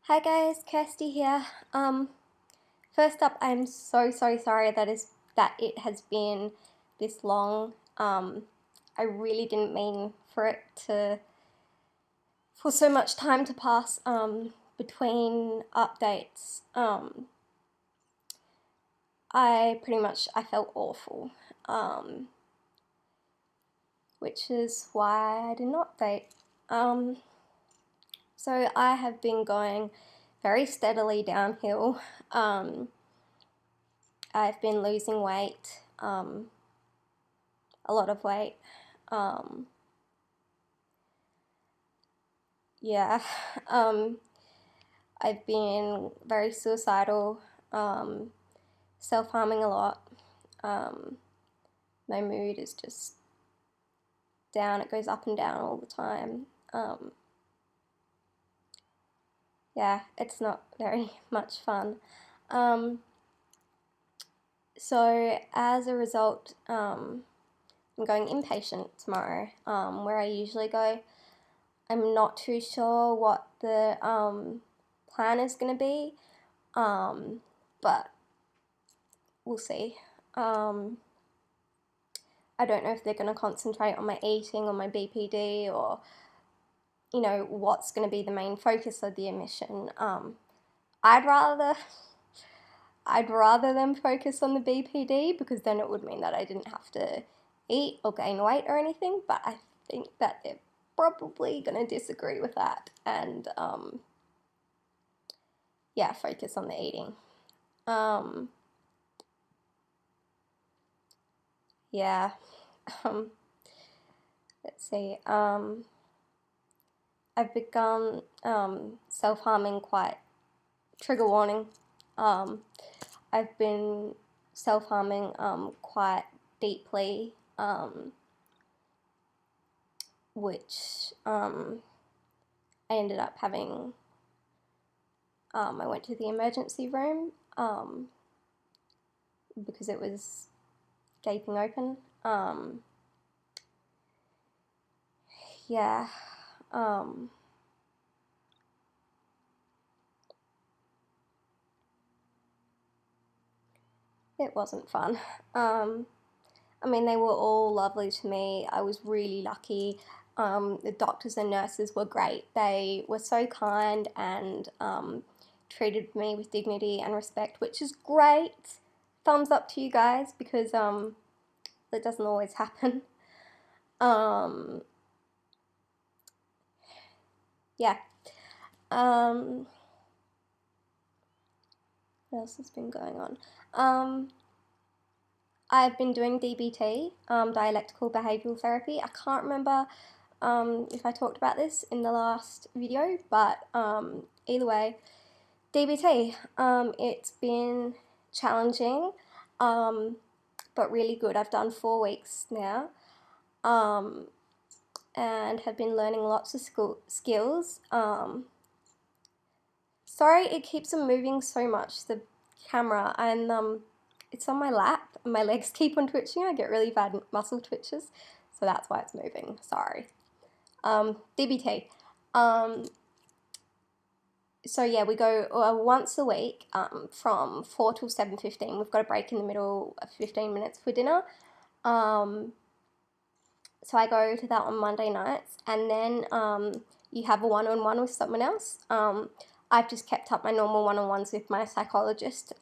Hi guys, Kirsty here. First up, I'm so sorry that it has been this long. I really didn't mean for so much time to pass between updates. I felt awful, which is why I didn't update. So I have been going very steadily downhill. I've been losing weight, a lot of weight. Yeah, I've been very suicidal, self-harming a lot. My mood is just down. It goes up and down all the time. Yeah, it's not very much fun. So as a result, I'm going inpatient tomorrow, where I usually go. I'm not too sure what the plan is going to be, but we'll see. I don't know if they're going to concentrate on my eating or my BPD, or what's going to be the main focus of the admission. I'd rather them focus on the BPD, because then it would mean that I didn't have to eat or gain weight or anything, but I think that they're probably going to disagree with that and yeah, focus on the eating. Yeah. Let's see. I've begun self-harming quite, trigger warning. I've been self-harming quite deeply, which I ended up having, I went to the emergency room because it was gaping open. Yeah. It wasn't fun. I mean, they were all lovely to me. I was really lucky. The doctors and nurses were great. They were so kind and treated me with dignity and respect, which is great. Thumbs up to you guys, because that doesn't always happen. Yeah. What else has been going on? I've been doing DBT, dialectical behavioural therapy. I can't remember if I talked about this in the last video, but either way, DBT. It's been challenging, but really good. I've done 4 weeks now, and have been learning lots of skills. Sorry, it keeps on moving so much, the camera, and it's on my lap and my legs keep on twitching. I get really bad muscle twitches, so that's why it's moving. Sorry. DBT. So yeah, we go once a week from 4 till 7:15. We've got a break in the middle of 15 minutes for dinner. So I go to that on Monday nights, and then you have a one-on-one with someone else. I've just kept up my normal one-on-ones with my psychologist,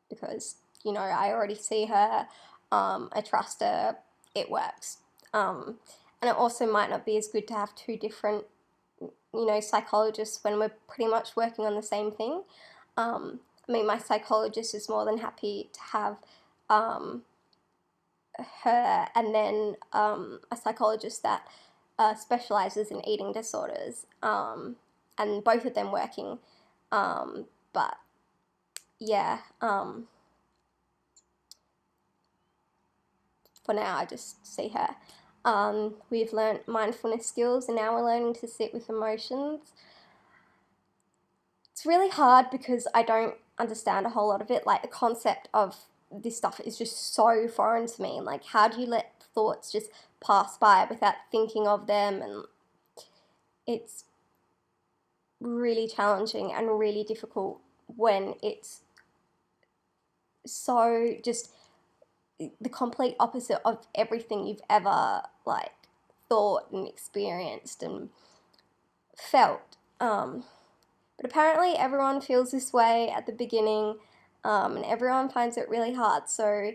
because, I already see her, I trust her, it works. And it also might not be as good to have 2 different, psychologists when we're pretty much working on the same thing. I mean, my psychologist is more than happy to have her and then a psychologist that specializes in eating disorders, and both of them working. But yeah, for now I just see her. We've learned mindfulness skills, and now we're learning to sit with emotions. It's really hard because I don't understand a whole lot of it. Like, the concept of this stuff is just so foreign to me. Like, how do you let thoughts just pass by without thinking of them? And it's really challenging and really difficult when it's so just the complete opposite of everything you've ever like thought and experienced and felt. But apparently everyone feels this way at the beginning, and everyone finds it really hard. So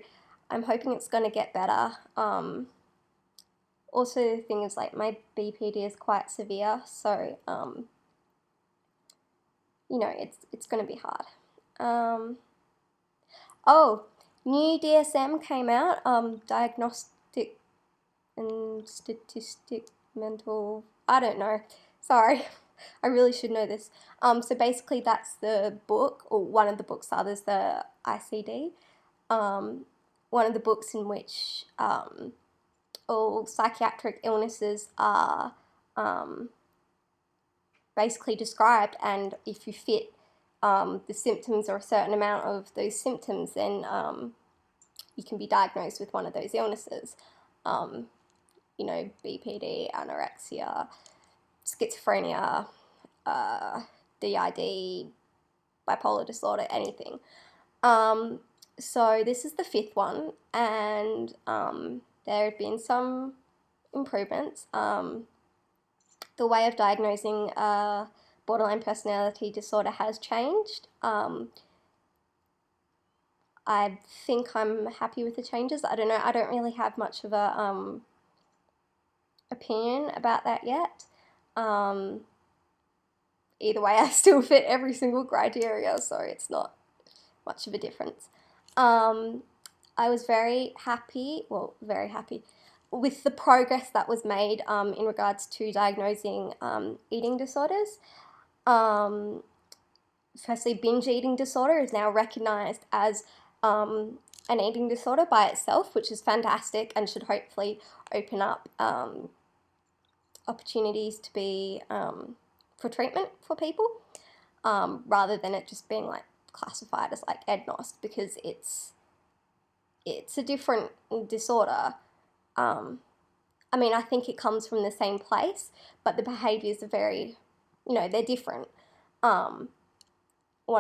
I'm hoping it's going to get better. Also, the thing is, like, my BPD is quite severe, so you know, it's going to be hard. Oh, new DSM came out. Diagnostic and statistic mental. I don't know. Sorry. I really should know this. So basically that's the book, or one of the books, others the ICD. One of the books in which all psychiatric illnesses are basically described, and if you fit the symptoms or a certain amount of those symptoms, then you can be diagnosed with one of those illnesses. You know, BPD, anorexia, schizophrenia, DID, bipolar disorder, anything. So this is the 5th one, and there have been some improvements. The way of diagnosing borderline personality disorder has changed. I think I'm happy with the changes. I don't know, I don't really have much of a opinion about that yet. Either way, I still fit every single criteria, so it's not much of a difference. I was very happy with the progress that was made in regards to diagnosing eating disorders. Firstly, binge eating disorder is now recognised as an eating disorder by itself, which is fantastic and should hopefully open up opportunities to be for treatment for people, rather than it just being like classified as like EDNOS, because it's a different disorder. I mean, I think it comes from the same place, but the behaviours are very, you know, they're different. One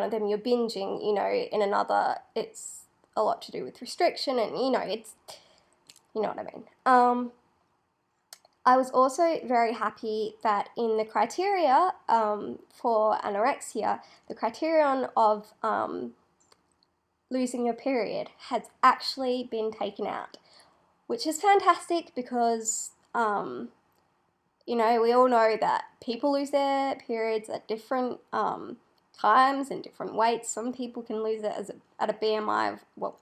of them you're binging, you know, in another it's a lot to do with restriction, and you know, it's, you know what I mean. I was also very happy that in the criteria for anorexia, the criterion of losing your period has actually been taken out, which is fantastic because, you know, we all know that people lose their periods at different times and different weights. Some people can lose it at a BMI of, well,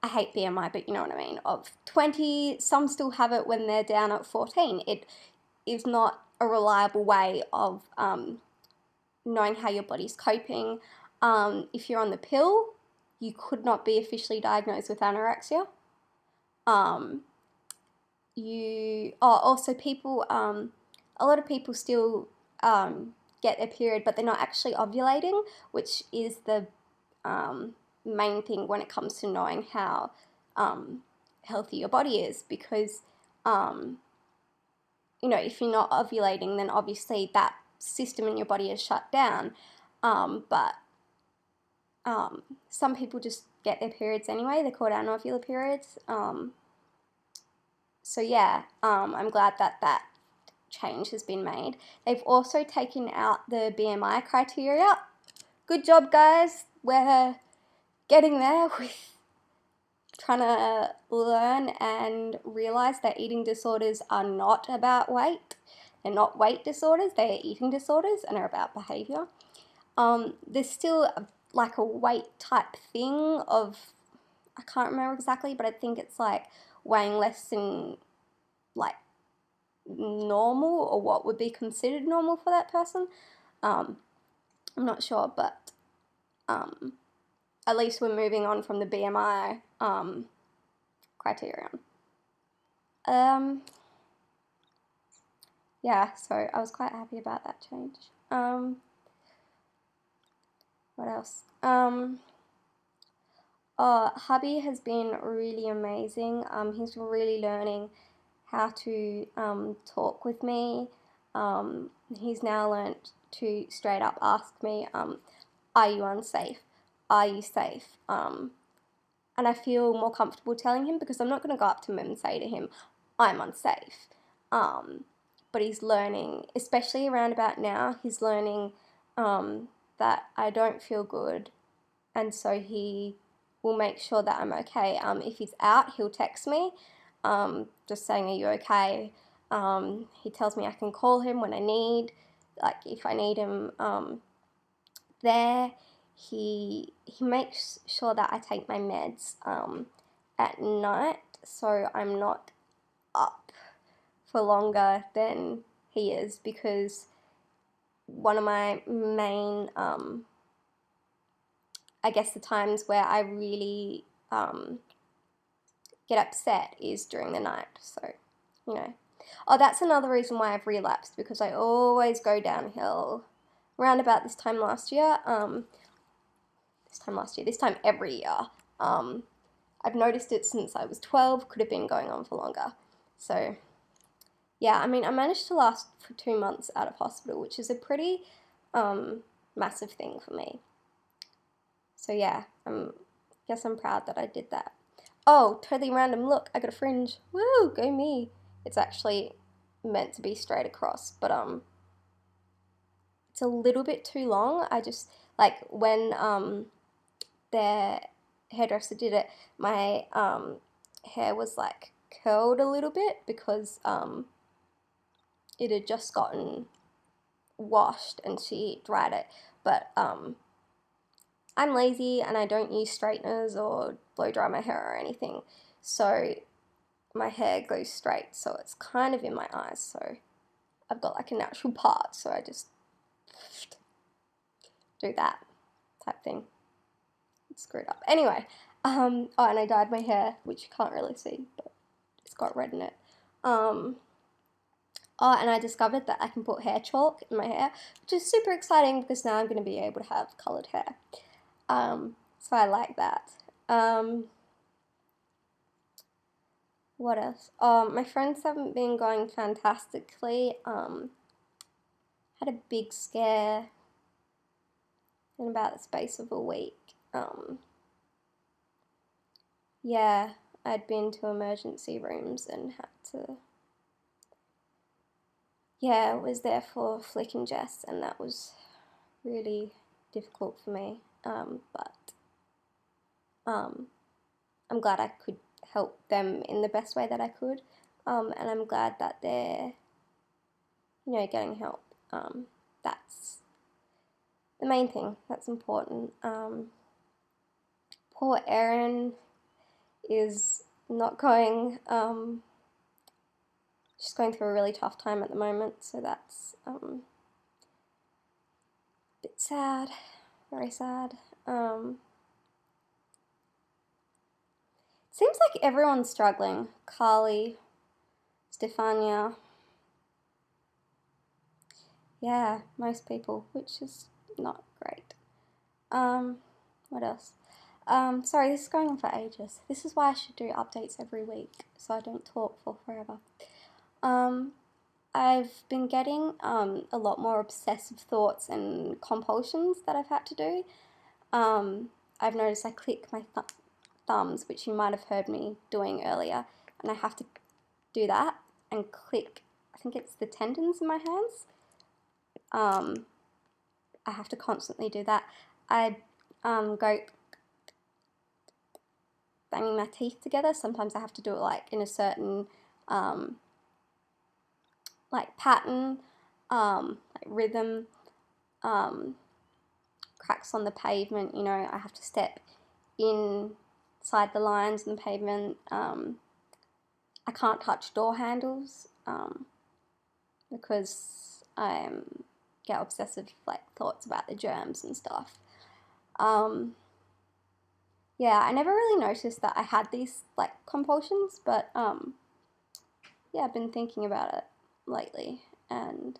I hate BMI, but you know what I mean, of 20. Some still have it when they're down at 14. It is not a reliable way of knowing how your body's coping. If you're on the pill, you could not be officially diagnosed with anorexia. Also people, a lot of people still get their period, but they're not actually ovulating, which is the main thing when it comes to knowing how healthy your body is, because you know, if you're not ovulating, then obviously that system in your body is shut down. But some people just get their periods anyway. They're called anovulatory periods. So yeah, I'm glad that change has been made. They've also taken out the BMI criteria. Good job, guys. We're getting there with trying to learn and realize that eating disorders are not about weight. They're not weight disorders, they are eating disorders and are about behavior. There's still like a weight type thing of, I can't remember exactly, but I think it's like weighing less than like normal, or what would be considered normal for that person. I'm not sure, but at least we're moving on from the BMI criterion. Yeah, so I was quite happy about that change. What else? Hubby has been really amazing. He's really learning how to talk with me. He's now learnt to straight up ask me, are you unsafe? Are you safe? And I feel more comfortable telling him because I'm not going to go up to him and say to him, I'm unsafe. But he's learning, especially around about now, he's learning that I don't feel good, and so he will make sure that I'm okay. If he's out, he'll text me, just saying, are you okay? He tells me I can call him when I need, like if I need him there. He makes sure that I take my meds at night, so I'm not up for longer than he is, because one of my main, I guess the times where I really get upset is during the night. So, you know. Oh, that's another reason why I've relapsed, because I always go downhill around about this time last year. This time every year. I've noticed it since I was 12, could have been going on for longer. So, yeah, I mean, I managed to last for 2 months out of hospital, which is a pretty massive thing for me. So, yeah, guess I'm proud that I did that. Oh, totally random. Look, I got a fringe. Woo, go me. It's actually meant to be straight across, but it's a little bit too long. I just, like, when their hairdresser did it, my hair was like curled a little bit because it had just gotten washed and she dried it. But I'm lazy and I don't use straighteners or blow dry my hair or anything, so my hair goes straight, so it's kind of in my eyes, so I've got like a natural part, so I just do that type thing. It's screwed up. Anyway, oh, and I dyed my hair, which you can't really see, but it's got red in it. Oh, and I discovered that I can put hair chalk in my hair, which is super exciting because now I'm going to be able to have coloured hair. So I like that. What else? My friends haven't been going fantastically. Had a big scare in about the space of a week. Yeah, I'd been to emergency rooms and had to, yeah, was there for Flick and Jess, and that was really difficult for me. But I'm glad I could help them in the best way that I could, and I'm glad that they're, you know, getting help. That's the main thing. That's important. Poor Erin is not going. She's going through a really tough time at the moment, so that's a bit sad, very sad. Seems like everyone's struggling. Carly, Stefania. Yeah, most people, which is not great. What else? Sorry, this is going on for ages. This is why I should do updates every week, so I don't talk for forever. I've been getting a lot more obsessive thoughts and compulsions that I've had to do. I've noticed I click my thumbs, which you might have heard me doing earlier, and I have to do that and click, I think it's the tendons in my hands. I have to constantly do that. I go banging my teeth together. Sometimes I have to do it like in a certain like pattern, like rhythm, cracks on the pavement, you know, I have to step inside the lines in the pavement. I can't touch door handles because I get obsessive like thoughts about the germs and stuff. Yeah, I never really noticed that I had these like compulsions, but yeah, I've been thinking about it lately and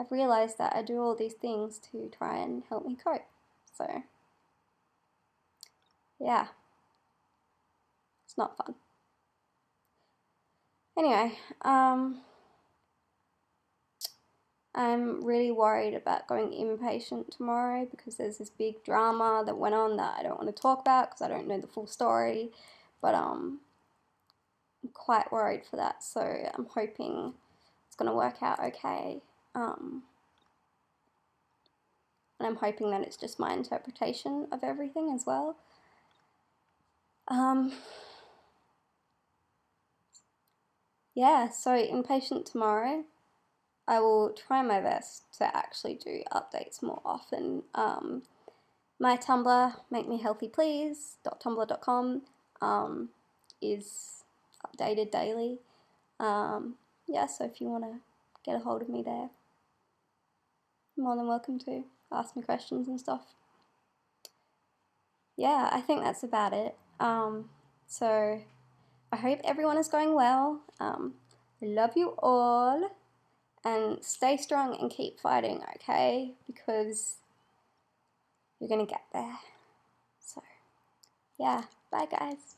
I've realized that I do all these things to try and help me cope. So yeah, it's not fun. Anyway, I'm really worried about going inpatient tomorrow because there's this big drama that went on that I don't want to talk about because I don't know the full story, but I'm quite worried for that, so I'm hoping it's going to work out okay, and I'm hoping that it's just my interpretation of everything as well. Yeah, so inpatient tomorrow. I will try my best to actually do updates more often. My Tumblr, makemehealthyplease.tumblr.com, is updated daily. Yeah, so if you want to get a hold of me there, you're more than welcome to ask me questions and stuff. Yeah, I think that's about it. So I hope everyone is going well. I love you all, and stay strong and keep fighting, okay? Because you're gonna get there. So, yeah, bye guys.